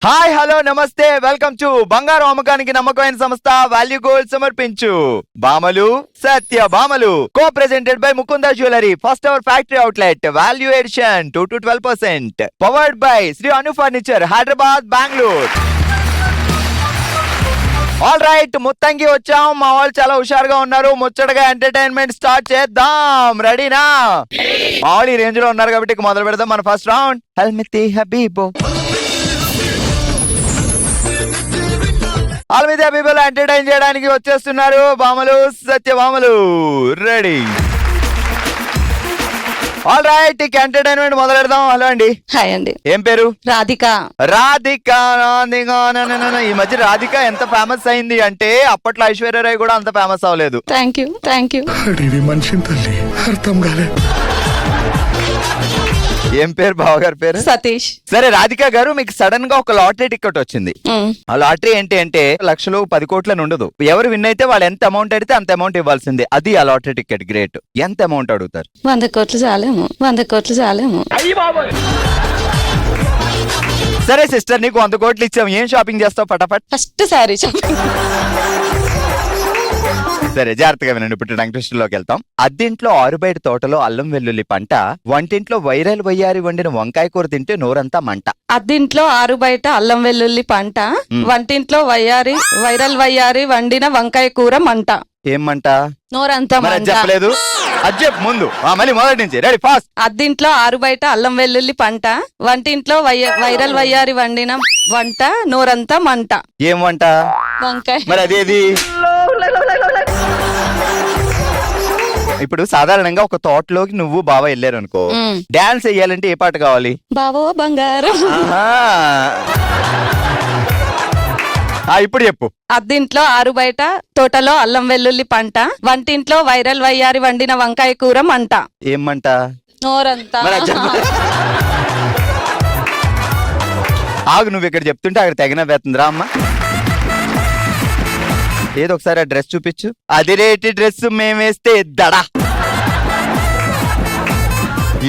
Hi hello నమస్తే welcome to బంగారు అమ్మకానికి నమ్మకమైన సంస్థ వాల్యూ గోల్డ్ సమర్పించు బామలు సత్య బామలు co presented by Mukunda jewellery first our factory outlet value edition 2 to 12%. Powered by Shri Anu furniture Hyderabad Bengaluru. All right, మొత్తంకి వచ్చాం. మా వాళ్ళు చాలా హుషారుగా ఉన్నారు. ముచ్చటగా ఎంటర్టైన్మెంట్ స్టార్ట్ చేద్దాం. రెడీనా? మా వాళ్ళు ఈ రేంజ్ లో ఉన్నారు కాబట్టి మొదలు పెడదాం మన ఫస్ట్ రౌండ్. హల్మితి హబీబో ఆల్మిది హబీబులు ఎంటర్టైన్ చేయడానికి వచ్చేస్తున్నారు బామలు సత్య బామలు. రెడీ? ఆల్ రైట్, ఇక ఎంటర్టైన్మెంట్ మొదలెడదాం. హలో అండి. హాయ్ అండి. ఏం పేరు? రాధిక. రాధిక. ఈ మధ్య రాధిక ఎంత ఫేమస్ అయింది అంటే అప్పట్లో ఐశ్వర్యరాయ్ కూడా అంత ఫేమస్ అవ్వలేదు. Thank you. మనిషిని తల్లి అర్థం కాలే. ఏం పేరు బావగారి పేరు? సతీష్. సరే రాధిక గారు, మీకు సడన్ గా ఒక లాటరీ టికెట్ వచ్చింది. ఆ లాటరీ ఏంటి అంటే లక్షలు 10 కోట్లని ఉండదు. ఎవరు విన్ అయితే వాళ్ళు ఎంత అమౌంట్ అడిగితే అంత అమౌంట్ ఇవ్వాల్సిందే. అది ఆ లాటరీ టికెట్. గ్రేట్. ఎంత అమౌంట్ అడుగుతారు? 100 కోట్లు చాలేమో. 100 కోట్లు చాలేమో. సరే సిస్టర్, నీకు 100 కోట్లు ఇచ్చాం. ఏం షాపింగ్ చేస్తావు ఫటాఫట్? First sari shopping. సరే జాగ్రత్తగా వినండి. ఇప్పుడు టంగ్ ట్విస్టర్లోకి వెళ్తాం. అద్దింట్లో ఆరుబయట తోటలో అల్లం వెల్లుల్లి పంట, వంటింట్లో వైరల్ వయ్యారి వండిన వంకాయ కూర తింటే నోరంతా మంట. అద్దింట్లో ఆరు బయట అల్లం వెల్లుల్లి పంట, వంటింట్లో వైరల్ వయ్యారి వండిన వంకాయ కూర మంట. ఏం మంట? నోరంతా మంట. చెప్పలేదు. అజ్జెప్ ముందు మళ్ళీ మొదటి నుంచి. Ready fast. అద్దింట్లో ఆరు బయట అల్లం వెల్లుల్లి పంట, వంటింట్లో వైరల్ వయ్యారి వండిన వంట, నోరంతా మంట. ఏం వంట? వంకాయ. మరి అదేది? ఇప్పుడు సాధారణంగా ఒక తోటలోకి నువ్వు బావ వెళ్ళారు అనుకో, డాన్స్ వేయాలంటే ఏ పాట కావాలి? బావో బంగారం. ఇప్పుడు చెప్పు. అద్దింట్లో ఆరు బయట తోటలో అల్లం వెల్లుల్లి పంట, వంటింట్లో వైరల్ వయ్యారి వండిన వంకాయ కూర మంట. ఏం మంట? నోరంతా. ఆగు, నువ్వు ఇక్కడ చెప్తుంటే అక్కడ తెగన వేస్తుందిరా అమ్మ. ఏదో ఒకసారి ఆ డ్రెస్ చూపించు. అది రేటి డ్రెస్ మేమేస్తే దడా.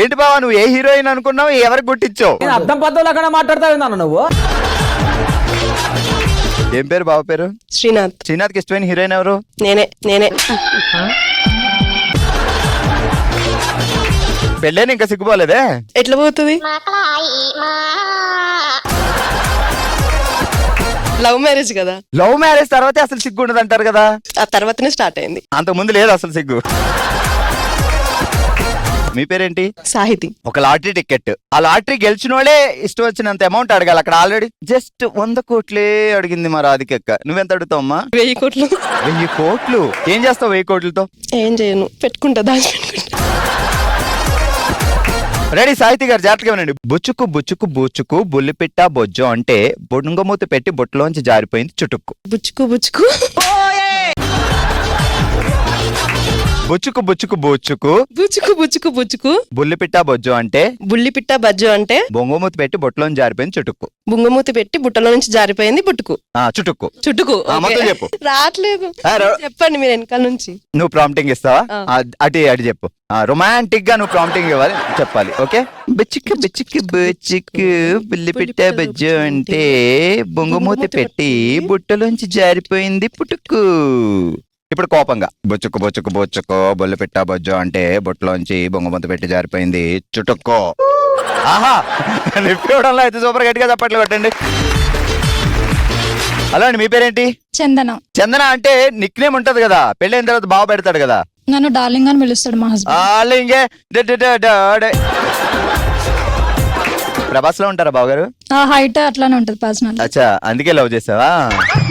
ఏంటి బావా, నువ్వు ఏ హీరోయిన్ అనుకున్నావు? ఎవరికి గుట్టించావు? అర్థం పద్ధతులు అక్కడ మాట్లాడతావు నువ్వు. ఏం పేరు బావ పేరు? శ్రీనాథ్. శ్రీనాథ్ కి ఇష్టమైన హీరోయిన్ ఎవరు? నేనే. పెళ్ళేని ఇంకా సిగ్గుపోలేదే? ఎట్లా పోతుంది? లవ్ మ్యారేజ్ కదా. లవ్ మ్యారేజ్ తర్వాతే అసలు సిగ్గు ఉండదు అంటారు కదా. ఆ తర్వాతనే స్టార్ట్ అయింది. అంతకు ముందు లేదు అసలు సిగ్గు. మీ పేరేంటి? సాహితి. ఒక లాటరీ టికెట్. ఆ లాటరీ గెలిచిన వాళ్ళే ఇష్టం వచ్చినంత అమౌంట్ అడగాలి. అక్కడ ఆల్రెడీ జస్ట్ 100 కోట్లే అడిగింది మా రాధికక్క. నువ్వెంత అడుగుతావు అమ్మా? 1000 కోట్లు. 1000 కోట్లు? ఏం చేస్తావు 1000 కోట్లతో? ఏం చేయను, పెట్టుకుంటా, దాచిపెట్టుకుంటా. రెడీ సాహితి గారు, జాగ్రత్తగా వినండి. బుచ్చుకు బుచ్చుకు బుచ్చుకు బుల్లిపిట్ట బొజ్జు అంటే బొడుంగమూత పెట్టి బొట్టులోంచి జారిపోయింది చుటుక్కు. బుచ్చుకు బుచ్చుకు బుచ్చుకు బుచ్చుకు బుచ్చుకు బుల్లిపిట్ట బొజ్జు అంటే బుల్లిపిట్ట బజ్జు అంటే బొంగమూత పెట్టి బొట్టులోంచి జారిపోయింది చుటుక్కు. బుంగమూతి పెట్టి బుట్టలో నుంచి జారిపోయింది చుటుక్కు. చుట్టుకు చెప్పు. రావట్లేదు. చెప్పండి మీరు వెనకాల నుంచి. నువ్వు ప్రాంప్టింగ్ ఇస్తావా? అటు చెప్పు. రొమాంటిక్ గా నువ్వు ప్రాంప్టింగ్ ఇవ్వాలి, చెప్పాలి. ఓకే. బిచ్చిక్కు బిచ్చిక్కు బుచ్చిక్కు బుల్లిపిట్ట బొజ్జు అంటే బొంగమూతి పెట్టి బుట్టలోంచి జారిపోయింది పుట్టుక్కు. ఇప్పుడు కోపంగా బొచ్చుకు బొచ్చుకు బొచ్చుకో బొల్లి పెట్టా బొజ్జు అంటే బొట్టులోంచి బొంగమూత పెట్టి జారిపోయింది చుట్టుక్కో. ఆహా, నిప్పివడంలో అయితే సూపర్ గట్టిగా చప్పట్లు కొట్టండి. హలో అండి, మీ పేరేంటి? చందన. చందన అంటే నిక్ నేమ్ ఉంటది కదా, పెళ్ళైన తర్వాత బావ పెడతాడు కదా. నన్ను డార్లింగ్ అని పిలుస్తాడు మా హస్బెండ్. ప్రభాస్ లో ఉంటారా బావగారు? ఆ హైట్ అట్లానే ఉంటది పర్సనల్. అచ్చా, అందుకే లవ్ చేసావా?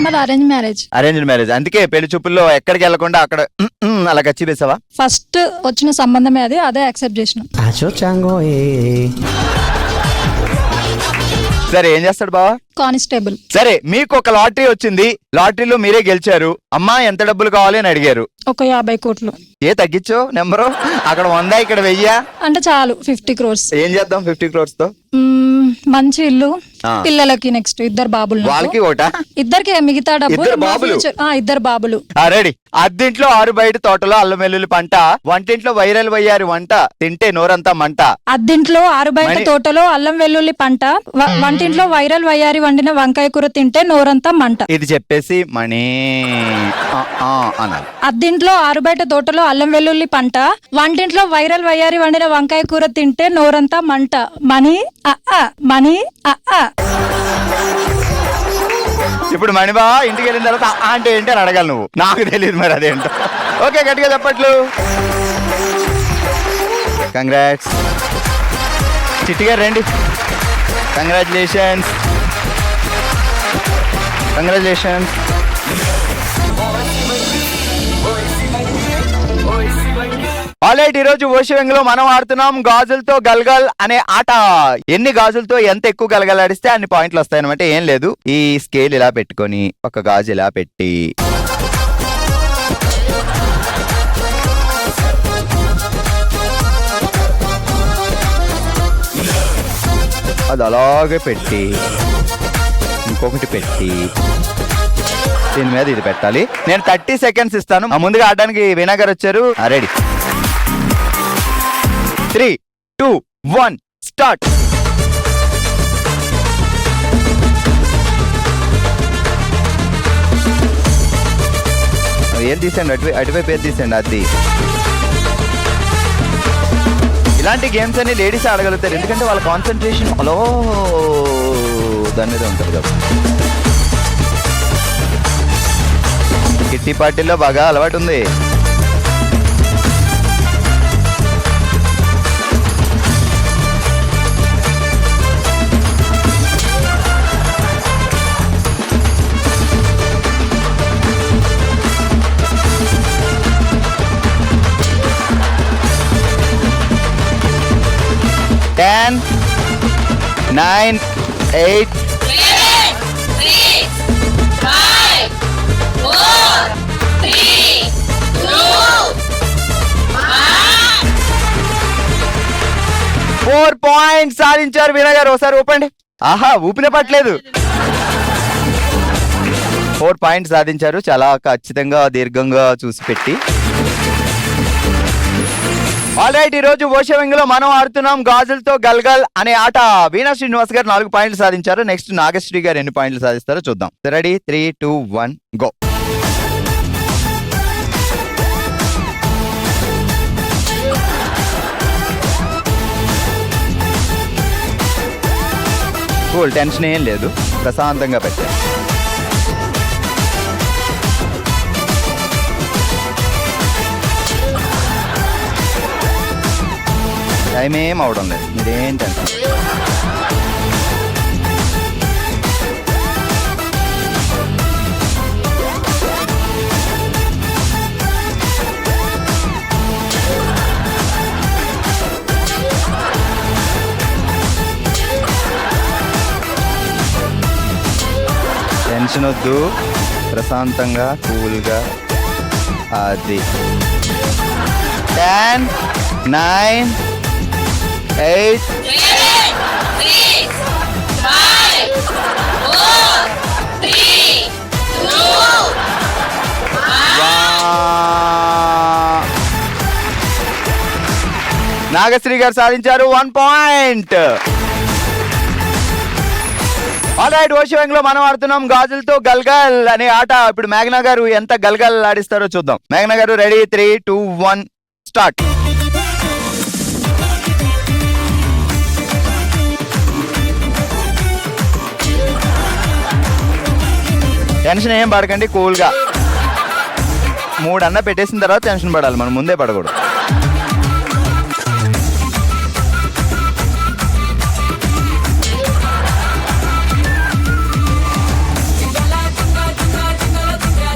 మరి అరేంజ్ మ్యారేజ్. Arranged marriage. అందుకే పెళ్లి చూపుల్లో ఎక్కడికి వెళ్లకుండా అక్కడ అలా గచ్చి వేసావా? ఫస్ట్ వచ్చిన సంబంధమే అదే యాక్సెప్ట్ చేసిన. సరే, ఏం చేస్తాడు బావా? కానిస్టేబుల్. సరే, మీకు ఒక లాటరీ వచ్చింది. లాటరీలో మీరే గెలిచారు. అమ్మా ఎంత డబ్బులు కావాలి అని అడిగారు. ఒక 50 కోట్లు. ఏ తగ్గించు నెంబరు? అక్కడ 100, ఇక్కడ 1000 అంటే చాలు 50 crores. ఏం చేద్దాం 50 crores తో? మంచి ఇల్లు, ఆ. పిల్లలకి నెక్స్ట్ ఇద్దరు బాబులు నాకు. వాళ్ళకి ఒకటా ఇద్దరికి మిగతా డబ్బు ఇద్దరు మా బాబులు? future- ఇద్దరు బాబులు. రెడీ. అద్దింట్లో ఆరు బయట తోటలో అల్లం వెల్లుల్లి పంట, వంటింట్లో వైరల్ వయ్యారి వంట, తింటే నోరంతా మంట. అద్దింట్లో ఆరు బయట మణి- తోటలో అల్లం వెల్లుల్లి పంట, వంటింట్లో వైరల్ వయ్యారి వండిన వంకాయ కూర తింటే నోరంతా మంట. ఇది చెప్పేసి మణి అనాలి. అద్దింట్లో ఆరు బయట తోటలో అల్లం వెల్లుల్లి పంట, వంటింట్లో వైరల్ వయ్యారి వండిన వంకాయ కూర తింటే నోరంతా మంట. మణి మణి ఇప్పుడు మణిబా ఇంటికి వెళ్ళిన తర్వాత అంటే ఏంటి అని అడగాలి నువ్వు. నాకు తెలియదు మరి అదేంటో. ఓకే, గట్టిగా చెప్పట్లు. కంగ్రాట్స్ చిట్టి గారు, రండి. కంగ్రాచులేషన్స్. ఆల్రైట్, ఈ రోజు ఓషివంగిలో మనం ఆడుతున్నాం గాజులతో గల్గల్ అనే ఆట. ఎన్ని గాజులతో ఎంత ఎక్కువ గలగలాడిస్తే అన్ని పాయింట్లు వస్తాయన్నమాట. ఏం లేదు, ఈ స్కేల్ ఇలా పెట్టుకొని ఒక గాజు ఇలా పెట్టి అది అలాగే పెట్టి ఇంకొకటి పెట్టి దీని మీద ఇది పెట్టాలి. నేను 30 సెకండ్స్ ఇస్తాను. ముందుగా ఆడడానికి వీణా గారు వచ్చారు. Ready, 3, 2, 1 start. ఏం తీసండి, అటువైపు ఏది తీసండి. అది ఇలాంటి గేమ్స్ అన్ని లేడీస్ ఆడగలుగుతారు, ఎందుకంటే వాళ్ళ కాన్సన్ట్రేషన్ హలో దాని మీద ఉంటుంది కదా. కిట్టి పార్టీలో బాగా అలవాటు ఉంది. Ten, 9, 8, 4 పాయింట్స్ సాధించారు వీణా గారు. ఒకసారి ఊపండి. ఆహా, ఊపిన పట్టలేదు. 4 పాయింట్స్ సాధించారు. చాలా ఖచ్చితంగా దీర్ఘంగా చూసి పెట్టి. ఆల్రైట్, ఈ రోజు ఓషవంగిలో మనం ఆడుతున్నాం గాజులతో గల్గల్ అనే ఆట. వీణా శ్రీనివాస్ గారు 4 పాయింట్లు సాధించారు. నెక్స్ట్ నాగశ్రీ గారు ఎన్ని పాయింట్లు సాధిస్తారో చూద్దాం. Ready, 3, 2, 1 go. కూల్, టెన్షన్ ఏం లేదు, ప్రశాంతంగా పెట్టారు. టైం ఏం అవడం లేదు, మీరేం టెన్షన్. టెన్షన్ వద్దు, ప్రశాంతంగా కూల్గా. అది 10, 9, 8, 1. నాగశ్రీ గారు సాధించారు 1 పాయింట్. ఆల్రైట్, ఓషవంగిలో మనం ఆడుతున్నాం గాజులతో గల్గల్ అనే ఆట. ఇప్పుడు మేఘనా గారు ఎంత గల్గల్ ఆడిస్తారో చూద్దాం. మేఘనా గారు రెడీ, 3, 2, 1 స్టార్ట్. టెన్షన్ ఏం పడకండి, కూల్గా. 3 అన్న పెట్టేసిన తర్వాత టెన్షన్ పడాలి, మనం ముందే పడకూడదు.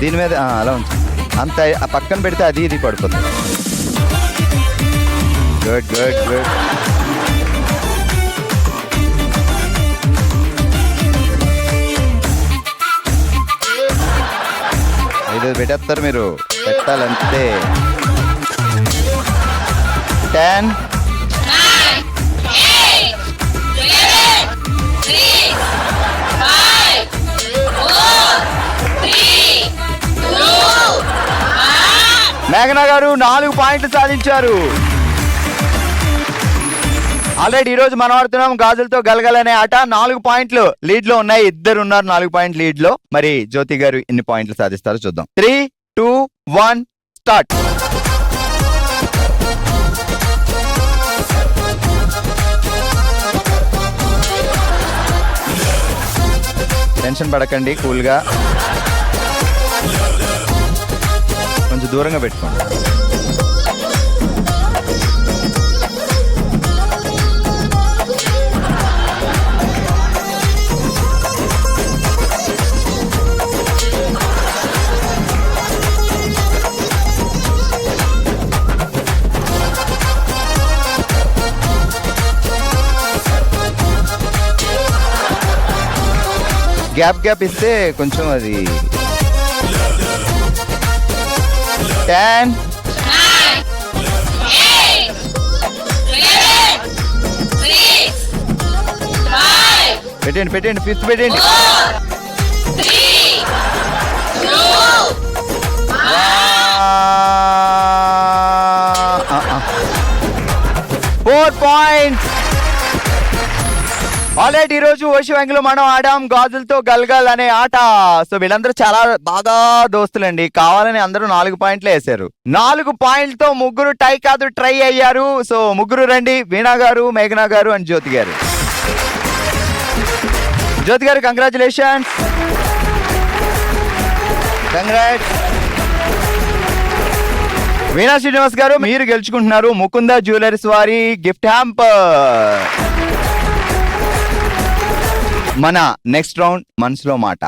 దీని మీద అలా ఉంచు. అంత ఆ పక్కన పెడితే అది ఇది పడిపోతుంది. Good good good. ఇది పెట్టేస్తారు మీరు, పెట్టాలంతే. 10, 9, 8, 7, 6, మేఘనా గారు 4 పాయింట్లు సాధించారు. ఆల్రెడీ ఈ రోజు మనం ఆడుతున్నాం గాజులతో గలగలనే ఆట. 4 పాయింట్లు లీడ్ లో ఉన్నాయి. ఇద్దరు ఉన్నారు 4 పాయింట్ లీడ్ లో. మరి జ్యోతి గారు ఎన్ని పాయింట్లు సాధిస్తారో చూద్దాం. 3, 2, 1 స్టార్ట్. టెన్షన్ పడకండి, కూల్ గా కొంచెం దూరంగా పెట్టుకోండి. గ్యాప్ ఇస్తే కొంచెం అది 10 పెట్టండి 5th పెట్టండి. 4 పాయింట్స్. ఆల్రెడీ ఈ రోజు ఓషివంగిలో మనం ఆడాం గాజులతో గల్గల్ అనే ఆట. సో వీళ్ళందరూ చాలా బాగా దోస్తులండి. కావాలని అందరూ 4 పాయింట్లు వేశారు. 4 పాయింట్లతో ముగ్గురు టై కాదు ట్రై అయ్యారు. సో ముగ్గురు రండి, వీణా గారు, మేఘనా గారు అండ్ జ్యోతి గారు. జ్యోతి గారు కంగ్రాచులేషన్స్. కంగ్రాట్స్. వీణా శ్రీనివాస్ గారు మీరు గెలుచుకుంటున్నారు ముకుంద జ్యువెలర్స్ వారి గిఫ్ట్ హ్యాంపర్. మన నెక్స్ట్ రౌండ్ మనసులో మాట.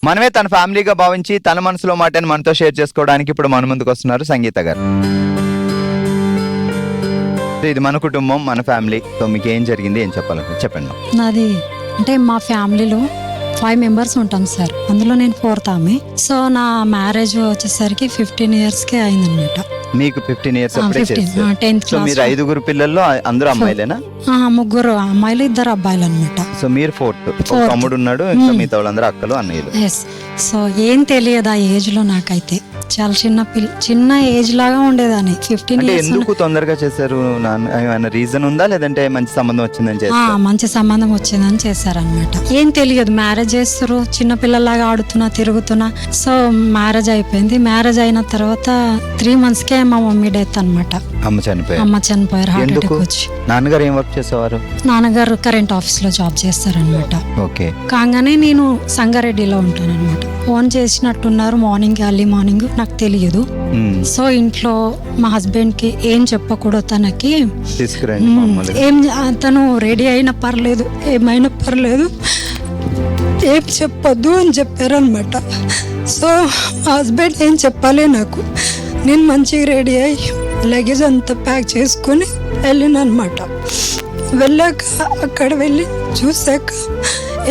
మనమే తన ఫ్యామిలీగా భావించి తన మనసులో మాటని మనతో షేర్ చేసుకోవడానికి ఇప్పుడు మన ముందుకు వస్తున్నారు సంగీత గారు. ఇది మన కుటుంబం, మన ఫ్యామిలీ. సో మీకు ఏం జరిగింది, ఏం చెప్పాలి చెప్పండి. నాది అంటే మా ఫ్యామిలీలో 5 మెంబర్స్ ఉంటాం సార్. అందులో నేను 4th ఆమె. సో నా మ్యారేజ్ వచ్చేసరికి 15 yearsకే అయిందనమాట. మీకు 15 years అప్పుడే 10th సో మీరు 5 పిల్లల్లో అందరూ అమ్మాయిలేనా? 3 అమ్మాయిలు 2 అబ్బాయిలు అనమాట. సో మీరు 4th. తమ్ముడు ఉన్నాడు, ఇంకా మిగతా వాళ్ళందరూ అక్కలు అన్నయ్యలు. ఎస్. సో ఏం తెలియదు ఆ ఏజ్ లో నాకైతే. చాలా చిన్న ఏజ్ లాగా ఉండేదాన్ని. 15 అంటే years. ఎందుకు తొందరగా చేశారు? ఏమైనా రీజన్ ఉందా, లేదంటే మంచి సంబంధం వచ్చిందని చేశారా? మంచి సంబంధం వచ్చిందని చేశారనమాట. ఏం తెలియదు, మ్యారేజ్ చేస్తారు, చిన్న పిల్లలాగా ఆడుతున్నా తిరుగుతున్నా. సో మ్యారేజ్ అయిపోయింది. మ్యారేజ్ అయిన తర్వాత 3 monthsకే మా మమ్మీ డెత్ అనమాట. అమ్మ చనిపోయారు. హార్ట్ ఎందుకు? అటాక్ వచ్చి. నాన్నగారు ఏం వర్క్ చేసేవారు? నాన్నగారు కరెంట్ ఆఫీస్ లో జాబ్ చేస్తారనమాట. ఓకే. కాగానే నేను సంగారెడ్డిలో ఉంటాను అనమాట. ఫోన్ చేసినట్టున్నారు మార్నింగ్, ఎర్లీ మార్నింగ్, నాకు తెలియదు. సో ఇంట్లో మా హస్బెండ్ కి ఏం చెప్పకూడదు, తనకి తీసుకురండి మామూలుగా. ఏం తను రెడీ అయినా పర్లేదు, ఏమైనా పర్లేదు, ఏం చెప్పొద్దు అని చెప్పారనమాట. సో మా హస్బెండ్ ఏం చెప్పాలి నాకు. నేను మంచిగా రెడీ అయ్యి లగేజ్ అంతా ప్యాక్ చేసుకొని వెళ్ళిన అనమాట. వెళ్ళాక అక్కడ వెళ్ళి చూసాక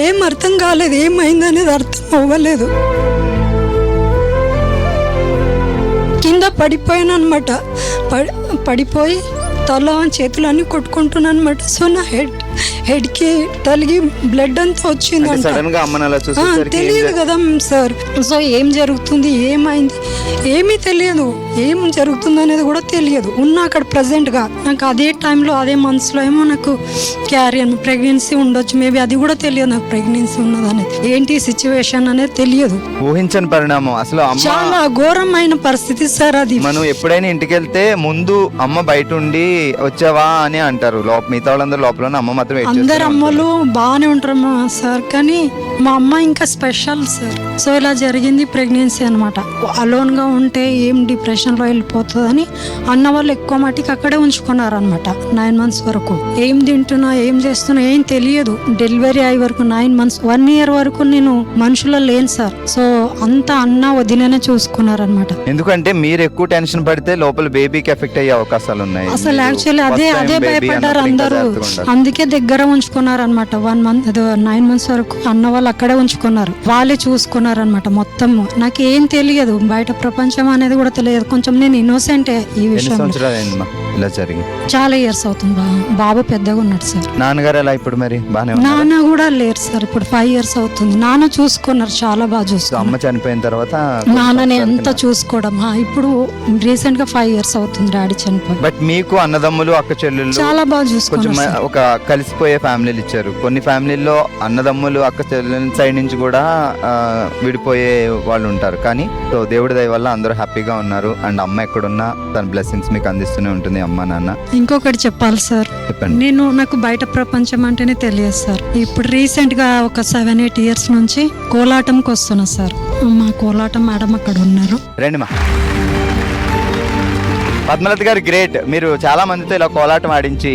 ఏం అర్థం కాలేదు, ఏమైందనేది అర్థం అవ్వలేదు. కింద పడిపోయాను అనమాట. పడిపోయి తల చేతులు అన్ని కొట్టుకుంటున్నాను అనమాట. సో నా హెడ్కి తలిగి బ్లడ్ అంతా వచ్చింది. తెలియదు కదా సార్. సో ఏం జరుగుతుంది, ఏమైంది, ఏమీ తెలియదు. ఏం జరుగుతుంది అనేది కూడా తెలియదు. ఉన్నా అక్కడ ప్రెసెంట్ గా నాకు అదే టైంలో అదే మంత్స్ లో ఏమో నాకు క్యారియర్ ప్రెగ్నెన్సీ ఉండొచ్చు. మేబీ అది కూడా తెలియదు నాకు, ప్రెగ్నెన్సీ ఉన్నది అనేది. ఏంటి సిచ్యువేషన్ అనేది తెలియదు. ఊహించని పరిణామం. అసలు చాలా ఘోరమైన పరిస్థితి సార్ అది. మనం ఎప్పుడైనా ఇంటికి వెళ్తే ముందు అమ్మ బయట ఉండి వచ్చావా అని అంటారు. మిగతా వాళ్ళందరూ లోపల, అమ్మ మాత్రం అందరు అమ్మలు బాగానే ఉంటారు సార్, కానీ మా అమ్మ ఇంకా స్పెషల్ సార్. సో ఇలా జరిగింది ప్రెగ్నెన్సీ అనమాట. అలోన్ గా ఉంటే ఏం డిప్రెషన్ లో వెళ్ళిపోతుందని అన్న వాళ్ళు ఎక్కువ మట్టికి అక్కడే ఉంచుకున్నారు అనమాట 9 months వరకు. ఏం తింటున్నా, ఏం చేస్తున్నా ఏం తెలియదు. డెలివరీ అయ్యే వరకు 9 months, 1 year వరకు నేను మనుషుల్లో లేను సార్. సో అంతా అన్న వదిలేనే చూసుకున్నారు అనమాట. ఎందుకంటే మీరు ఎక్కువ టెన్షన్ పడితే లోపల బేబీకి ఎఫెక్ట్ అయ్యే అవకాశాలు ఉన్నాయి. అసలు యాక్చువల్లీ అదే భయపడ్డారు అందరూ. అందుకే దగ్గర ఉంచుకున్నారు అనమాట. 9 months వరకు అన్న వాళ్ళు అక్కడే ఉంచుకున్నారు. వాళ్ళే చూసుకున్నారు అనమాట మొత్తం. నాకు ఏం తెలియదు, బయట ప్రపంచం అనేది కూడా తెలియదు. కొంచెం నేను ఇన్నోసెంటే ఈ విషయం. ఇలా జరిగి? చాలా ఇయర్స్ అవుతుంది బాబు పెద్దగా ఉన్నాడు సార్. నాన్నగారు ఎలా ఇప్పుడు మరి బానే ఉన్నారు? నాన్న కూడా లేరు సార్, ఇప్పుడు 5 years అవుతుంది. నాన్న చూసుకున్నారు, చాలా బాగా సో చూసుకున్నారు. అమ్మ చనిపోయిన తర్వాత నాన్నని ఎంత చూసుకోవడం. ఇప్పుడు రీసెంట్ గా 5 years అవుతుంది డాడీ చనిపోయి. బట్ మీకు అన్నదమ్ములు అక్క చెల్లెళ్ళు చాలా బాగా కొంచెం చూసుకున్నారు. ఒక కలిసిపోయే ఫ్యామిలీలు ఇచ్చారు. కొన్ని ఫ్యామిలీల్లో అన్నదమ్ములు అక్క చెల్లెల సైడ్ నుంచి కూడా విడిపోయే వాళ్ళు ఉంటారు. కానీ సో దేవుడి దయ వల్ల అందరూ హ్యాపీగా ఉన్నారు. అండ్ అమ్మ ఎక్కడున్నా తన బ్లెస్సింగ్స్ మీకు అందిస్తూనే ఉంటుంది అమ్మ నాన్న. ఇంకొకటి చెప్పాలి సార్, చెప్పండి. నాకు బయట ప్రపంచం అంటేనే తెలియదు సార్. ఇప్పుడు రీసెంట్ గా ఒక 7-8 years నుంచి కోలాటంకి వస్తున్నా సార్. మా కోలాటం మేడం అక్కడ ఉన్నారు. రండి మా పద్మలత గారు, గ్రేట్. మీరు చాలా మందితో ఇలా కోలాటం ఆడించి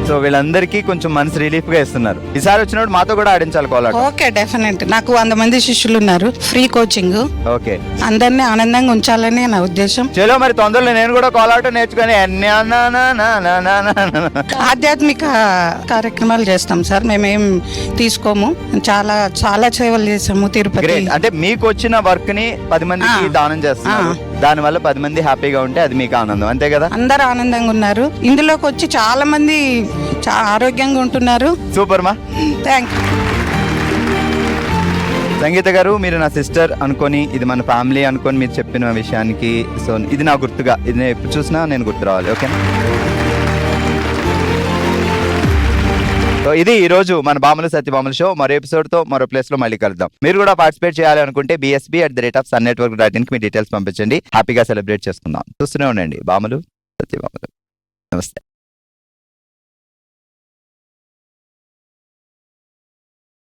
సో వీళ్ళందరికీ కొంచెం మనసు రిలీఫ్ గా ఇస్తున్నారు. ఈసారి వచ్చినప్పుడు మాతో కూడా ఆడించాలి కోలాటం. Okay, definite. నాకు 100 మంది శిష్యులు ఉన్నారు, ఫ్రీ కోచింగ్. ఓకే, అందరినీ ఆనందంగా ఉంచాలని నా ఉద్దేశం. చలో మరి తొందరలో నేను కూడా కోలాటం నేర్చుకుని ఆధ్యాత్మిక కార్యక్రమాలు చేస్తాం సార్, మేమేం తీసుకోము. చాలా చాలా సేవలు చేసాము తిరుపతి. గ్రేట్. అంటే మీకు వచ్చిన వర్క్ ని 10 మందికి దానం చేస్తున్నారు. దాని వల్ల 10 మంది హ్యాపీగా ఉంటే అది మీకు ఆనందం, అంతే కదా? అందరూ ఆనందంగా ఉన్నారు. ఇందులోకి వచ్చి చాలా మంది ఆరోగ్యంగా ఉంటున్నారు. సూపర్ మా. Thank you. సంగీత గారు, మీరు నా సిస్టర్ అనుకొని, ఇది మన ఫ్యామిలీ అనుకొని మీరు చెప్పిన విషయానికి సో ఇది నా గుర్తుగా, ఇది నేను ఎప్పుడు చూసినా నేను గుర్తు రావాలి. ఓకే, సో ఇది ఈ రోజు మన బామలు సత్యభామల షో. మరో ఎపిసోడ్ తో మరో ప్లేస్ లో మళ్ళీ కలుద్దాం. మీరు కూడా పార్టిసిపేట్ చేయాలి అనుకుంటే bsb@sunnetwork.in కి డీటెయిల్స్ పంపించండి. హ్యాపీగా సెలబ్రేట్ చేసుకుందాం. చూస్తూనే ఉండండి బామలు సత్యభామలు. నమస్తే.